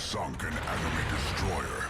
sunk an enemy destroyer.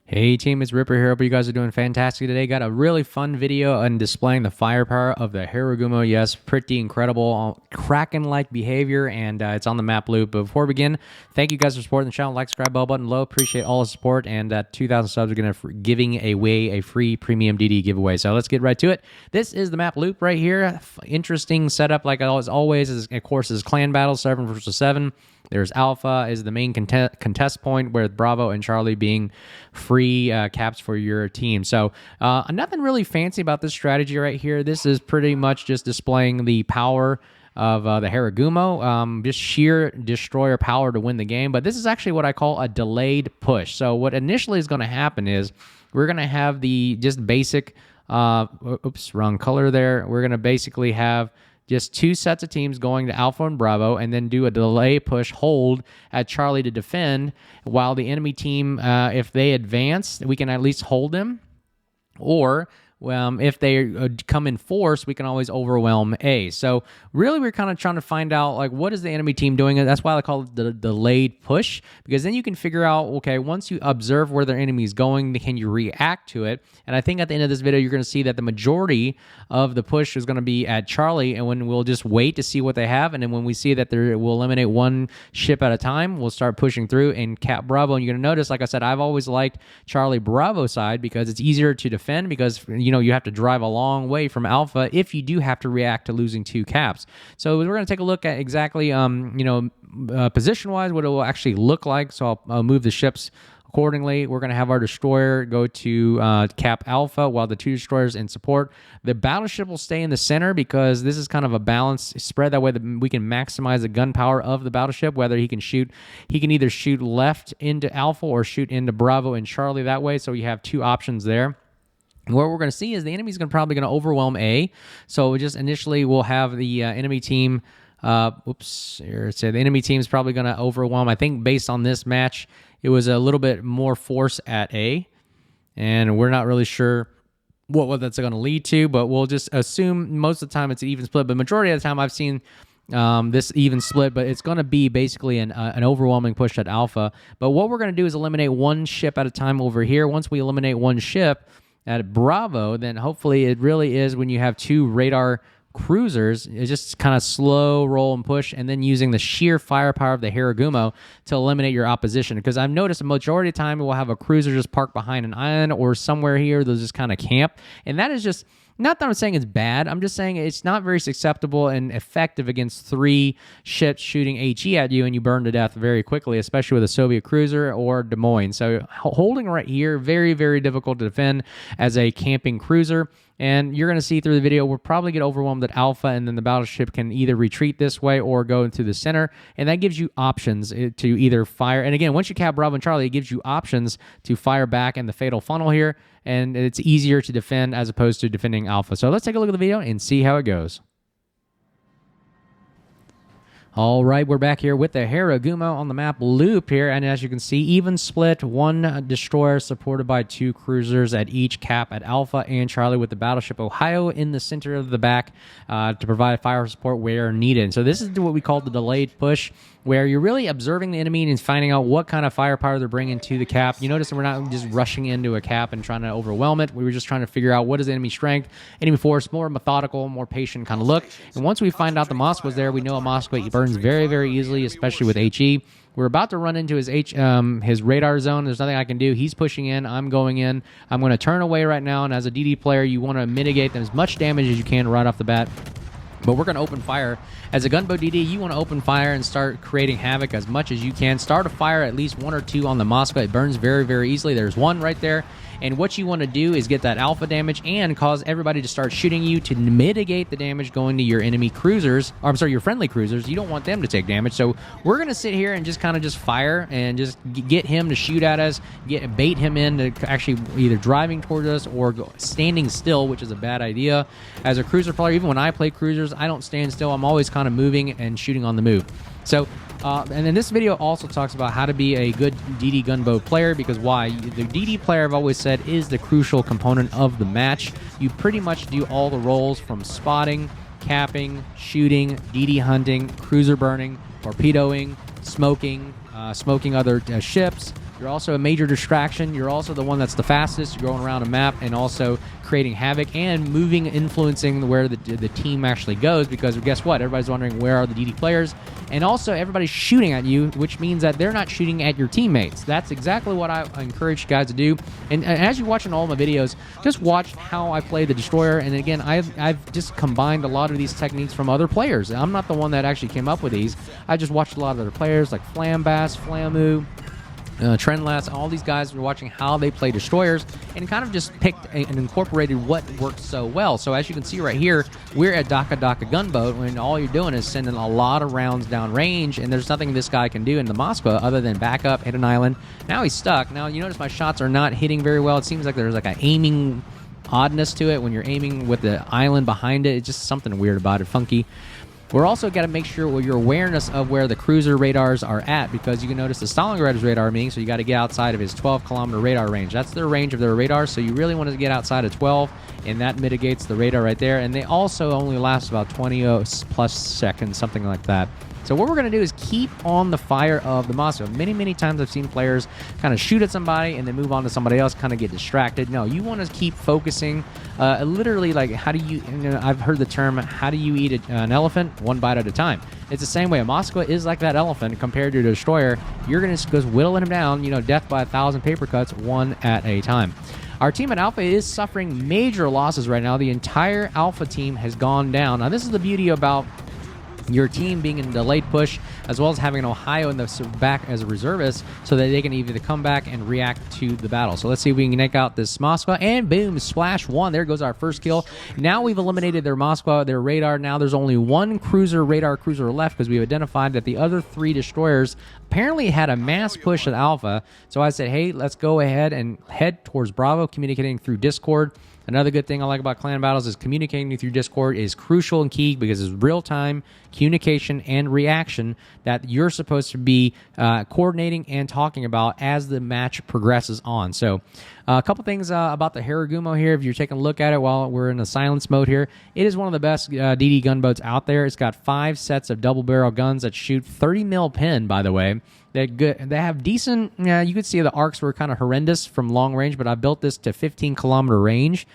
Hey team, it's Ripper here. Hope you guys are doing fantastic today. Got a really fun video on displaying the firepower of the Harugumo. Yes, pretty incredible, Kraken-like behavior, and it's on the map loop. But before we begin, thank you guys for supporting the channel. Like, subscribe, bell button below. Appreciate all the support, and 2,000 subs are going to giving away a free premium DD giveaway. So let's get right to it. This is the map loop right here. Interesting setup, like always. Of course, is clan battles, 7 versus 7. There's Alpha is the main contest point, where Bravo and Charlie being free caps for your team. So nothing really fancy about this strategy right here. This is pretty much just displaying the power of the Harugumo, just sheer destroyer power to win the game. But this is actually what I call a delayed push. So what initially is going to happen is we're going to have the just basic, oops, wrong color there. We're going to basically have just 2 sets of teams going to Alpha and Bravo, and then do a delay push hold at Charlie to defend, while the enemy team, if they advance, we can at least hold them, or if they come in force, we can always overwhelm A. So really, we're kind of trying to find out, like, what is the enemy team doing? That's why I call it the delayed push, because then you can figure out, okay, once you observe where their enemy is going, can you react to it? And I think at the end of this video, you're going to see that the majority of the push is going to be at Charlie, and when we'll just wait to see what they have, and then when we see that we'll eliminate 1 ship at a time, we'll start pushing through and cap Bravo. And you're going to notice, like I said, I've always liked Charlie Bravo side because it's easier to defend, because you have to drive a long way from Alpha if you do have to react to losing 2 caps. So we're going to take a look at exactly, position-wise, what it will actually look like. So I'll move the ships accordingly. We're going to have our destroyer go to cap Alpha, while the 2 destroyers in support. The battleship will stay in the center, because this is kind of a balanced spread. That way we can maximize the gun power of the battleship, whether he can either shoot left into Alpha or shoot into Bravo and Charlie that way. So you have 2 options there. What we're going to see is the enemy's probably going to overwhelm A. So just initially, we'll have the enemy team. So the enemy team is probably going to overwhelm. I think based on this match, it was a little bit more force at A, and we're not really sure what that's going to lead to. But we'll just assume most of the time it's an even split. But majority of the time, I've seen this even split, but it's going to be basically an overwhelming push at Alpha. But what we're going to do is eliminate 1 ship at a time over here. Once we eliminate 1 ship at Bravo, then hopefully it really is when you have 2 radar cruisers, it's just kind of slow roll and push, and then using the sheer firepower of the Harugumo to eliminate your opposition. Because I've noticed a majority of the time we'll have a cruiser just parked behind an island or somewhere here, they'll just kind of camp, and that is just, not that I'm saying it's bad, I'm just saying it's not very susceptible and effective against 3 ships shooting HE at you, and you burn to death very quickly, especially with a Soviet cruiser or Des Moines. So holding right here, very, very difficult to defend as a camping cruiser. And you're going to see through the video, we'll probably get overwhelmed at Alpha, and then the battleship can either retreat this way or go into the center. And that gives you options to either fire. And again, once you cap Bravo and Charlie, it gives you options to fire back in the fatal funnel here. And it's easier to defend as opposed to defending Alpha. So let's take a look at the video and see how it goes. All right, we're back here with the Harugumo on the map loop here, and as you can see, even split, 1 destroyer supported by 2 cruisers at each cap at Alpha and Charlie, with the battleship Ohio in the center of the back to provide fire support where needed. So this is what we call the delayed push, where you're really observing the enemy and finding out what kind of firepower they're bringing to the cap. You notice that we're not just rushing into a cap and trying to overwhelm it. We were just trying to figure out what is the enemy strength, enemy force, more methodical, more patient kind of look. And once we find out the Moskva's there, we know a Moskva burns very, very easily, especially with HE. We're about to run into his radar zone. There's nothing I can do. He's pushing in. I'm going in. I'm going to turn away right now, and as a DD player, you want to mitigate as much damage as you can right off the bat. But we're going to open fire. As a gunboat DD, you want to open fire and start creating havoc as much as you can. Start a fire at least 1 or 2 on the Moskva. It burns very, very easily. There's 1 right there. And what you want to do is get that alpha damage and cause everybody to start shooting you to mitigate the damage going to your enemy cruisers. Or, I'm sorry, your friendly cruisers. You don't want them to take damage. So we're going to sit here and just kind of just fire and just get him to shoot at us, bait him into actually either driving towards us or standing still, which is a bad idea. As a cruiser player, even when I play cruisers, I don't stand still. I'm always kind of moving and shooting on the move. So, and then this video also talks about how to be a good DD gunboat player, because why? The DD player, I've always said, is the crucial component of the match. You pretty much do all the roles from spotting, capping, shooting, DD hunting, cruiser burning, torpedoing, smoking other ships. You're also a major distraction. You're also the one that's the fastest. You're going around a map and also creating havoc and moving, influencing where the team actually goes, because guess what? Everybody's wondering where are the DD players. And also everybody's shooting at you, which means that they're not shooting at your teammates. That's exactly what I encourage you guys to do. And as you're watching all my videos, just watch how I play the Destroyer. And again, I've just combined a lot of these techniques from other players. I'm not the one that actually came up with these. I just watched a lot of other players like Flambass, Flamu, Trendless, all these guys were watching how they play Destroyers and kind of just picked and incorporated what worked so well. So as you can see right here, we're at Daka Daka Gunboat, when all you're doing is sending a lot of rounds down range, and there's nothing this guy can do in the Moskva other than back up, hit an island. Now he's stuck. Now you notice my shots are not hitting very well. It seems like there's like an aiming oddness to it when you're aiming with the island behind it. It's just something weird about it, funky. We're also got to make sure your awareness of where the cruiser radars are at, because you can notice the Stalingrader's radar being, so you got to get outside of his 12-kilometer radar range. That's their range of their radar, so you really want to get outside of 12, and that mitigates the radar right there. And they also only last about 20 plus seconds, something like that. So what we're going to do is keep on the fire of the Moskva. Many times I've seen players kind of shoot at somebody and then move on to somebody else, kind of get distracted. No, you want to keep focusing. Literally, like, how do you, I've heard the term, how do you eat an elephant? One bite at a time. It's the same way. A Moskva is like that elephant compared to a Destroyer. You're going to just whittling him down, death by 1,000 paper cuts, one at a time. Our team at Alpha is suffering major losses right now. The entire Alpha team has gone down. Now, this is the beauty about your team being in a delayed push, as well as having an Ohio in the back as a reservist, so that they can either come back and react to the battle. So let's see if we can take out this Moskva, and boom, splash one. There goes our first kill. Now we've eliminated their Moskva, their radar. Now there's only one radar cruiser left, because we've identified that the other 3 destroyers apparently had a mass push at Alpha. So I said, hey, let's go ahead and head towards Bravo, communicating through Discord. Another good thing I like about clan battles is communicating through Discord is crucial and key, because it's real-time communication and reaction that you're supposed to be coordinating and talking about as the match progresses on. So a couple things about the Harugumo here. If you're taking a look at it while we're in the silence mode here, it is one of the best DD gunboats out there. It's got 5 sets of double-barrel guns that shoot 30 mil pin, by the way. They're good. They have decent, you could see the arcs were kind of horrendous from long range, but I built this to 15-kilometer range.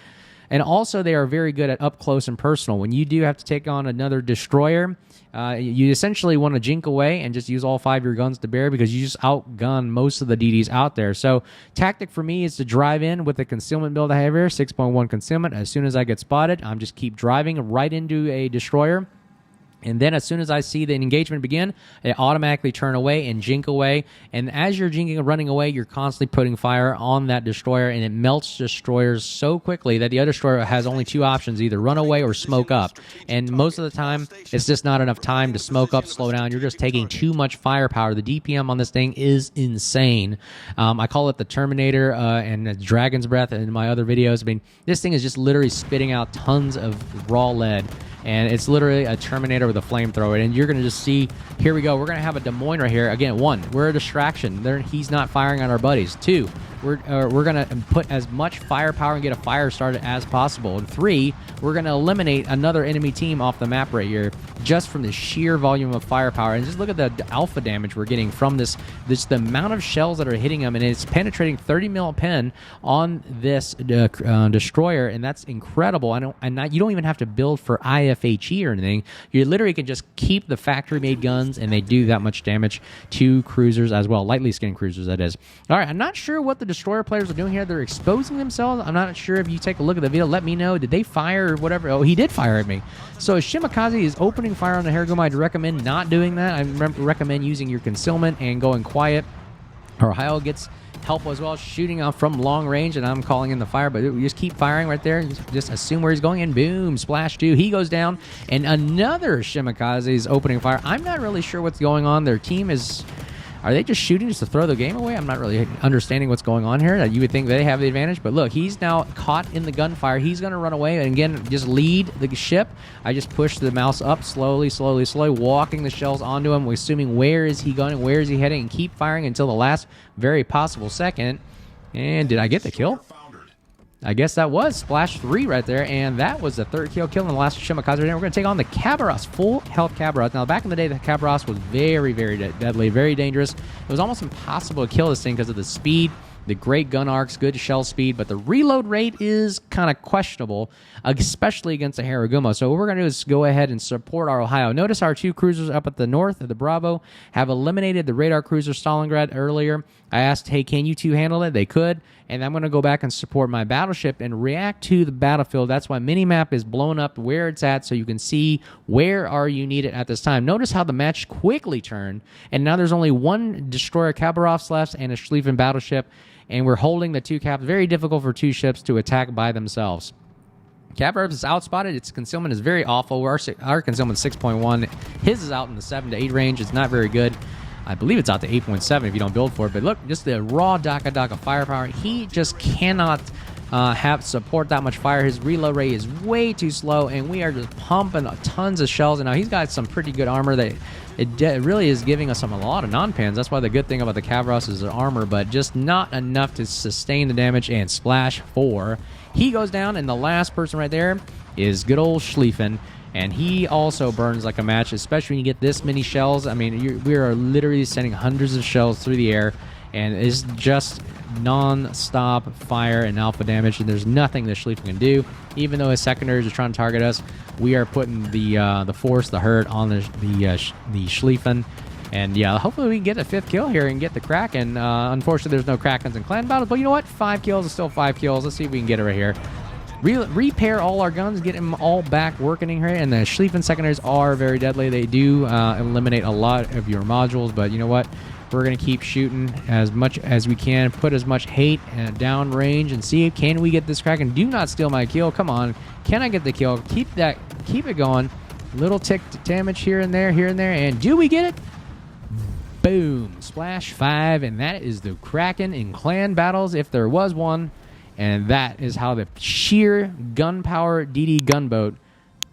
And also, they are very good at up close and personal. When you do have to take on another destroyer, you essentially want to jink away and just use all 5 of your guns to bear, because you just outgun most of the DDs out there. So tactic for me is to drive in with the concealment build I have here, 6.1 concealment. As soon as I get spotted, I'm just keep driving right into a destroyer. And then as soon as I see the engagement begin, I automatically turn away and jink away. And as you're jinking and running away, you're constantly putting fire on that destroyer, and it melts destroyers so quickly that the other destroyer has only 2 options, either run away or smoke up. And most of the time, it's just not enough time to smoke up, slow down. You're just taking too much firepower. The DPM on this thing is insane. I call it the Terminator and the Dragon's Breath in my other videos. I mean, this thing is just literally spitting out tons of raw lead. And it's literally a Terminator with a flamethrower. And you're going to just see, here we go. We're going to have a Des Moines right here. Again, 1, we're a distraction. He's not firing on our buddies. 2, we're going to put as much firepower and get a fire started as possible. And 3, we're going to eliminate another enemy team off the map right here, just from the sheer volume of firepower. And just look at the alpha damage we're getting from this the amount of shells that are hitting them, and it's penetrating 30 mil pen on this destroyer, and that's incredible. You don't even have to build for IFHE or anything. You literally can just keep the factory-made guns, and they do that much damage to cruisers as well, lightly skinned cruisers, that is. All right, I'm not sure what the destroyer players are doing here. They're exposing themselves. I'm not sure. If you take a look at the video, let me know. Did they fire or whatever? Oh, he did fire at me. So if Shimakaze is opening fire on the Harugumo, I'd recommend not doing that. I recommend using your concealment and going quiet. Ohio gets help as well, shooting off from long range, and I'm calling in the fire, but we just keep firing right there. Just assume where he's going, and boom, splash 2. He goes down, and another Shimakaze is opening fire. I'm not really sure what's going on. Their team is... Are they just shooting just to throw the game away? I'm not really understanding what's going on here. You would think they have the advantage, but look, he's now caught in the gunfire. He's going to run away and again just lead the ship. I just push the mouse up slowly, walking the shells onto him. We're assuming where is he going, where is he heading, and keep firing until the last very possible second. And did I get the kill? I guess that was Splash 3 right there, and that was the third kill in the last Shimakaze right now. We're going to take on the Kabaros, full health Kabaros. Now, back in the day, the Kabaros was very, very deadly, very dangerous. It was almost impossible to kill this thing because of the speed, the great gun arcs, good shell speed, but the reload rate is kind of questionable, especially against the Harugumo. So what we're going to do is go ahead and support our Ohio. Notice our 2 cruisers up at the north of the Bravo have eliminated the radar cruiser Stalingrad earlier. I asked, hey, can you 2 handle it? They could. And I'm going to go back and support my battleship and react to the battlefield. That's why minimap is blown up where it's at so you can see where are you needed at this time. Notice how the match quickly turned, and now there's only 1 destroyer Khabarovsk left and a Schlieffen battleship, and we're holding the 2 caps. Very difficult for 2 ships to attack by themselves. Khabarovsk is outspotted. Its concealment is very awful. Our concealment is 6.1. His is out in the 7 to 8 range. It's not very good. I believe it's out to 8.7 if you don't build for it. But look, just the raw Daka firepower. He just cannot support that much fire. His reload rate is way too slow, and we are just pumping tons of shells. And now he's got some pretty good armor that it really is giving us a lot of non-pans. That's why the good thing about the Khabarovsk is the armor, but just not enough to sustain the damage. And Splash 4, he goes down, and the last person right there is good old Schlieffen. And he also burns like a match, especially when you get this many shells. I mean, we are literally sending hundreds of shells through the air, and it's just non-stop fire and alpha damage, and there's nothing that Schlieffen can do. Even though his secondaries are trying to target us, we are putting the force, the hurt on the Schlieffen. And yeah, hopefully we can get a 5th kill here and get the Kraken. Unfortunately, there's no Krakens in clan battles, but you know what? 5 kills is still 5 kills. Let's see if we can get it right here. Repair all our guns, get them all back working here, and the Schlieffen secondaries are very deadly. They do eliminate a lot of your modules, but you know what? We're going to keep shooting as much as we can, put as much hate down range, and see, can we get this Kraken? Do not steal my kill. Come on. Can I get the kill? Keep it going. Little tick damage here and there, and do we get it? Boom. Splash 5, and that is the Kraken in clan battles, if there was one. And that is how the sheer gunpower DD gunboat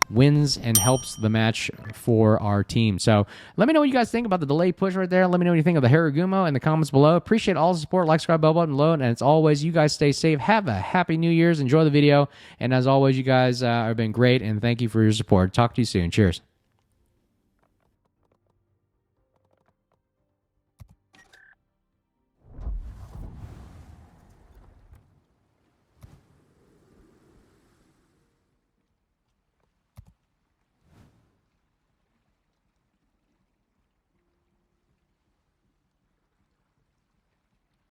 wins and helps the match for our team. So let me know what you guys think about the delay push right there. Let me know what you think of the Harugumo in the comments below. Appreciate all the support. Like, subscribe, bell button below. And as always, you guys stay safe. Have a happy New Year's. Enjoy the video. And as always, you guys have been great. And thank you for your support. Talk to you soon. Cheers.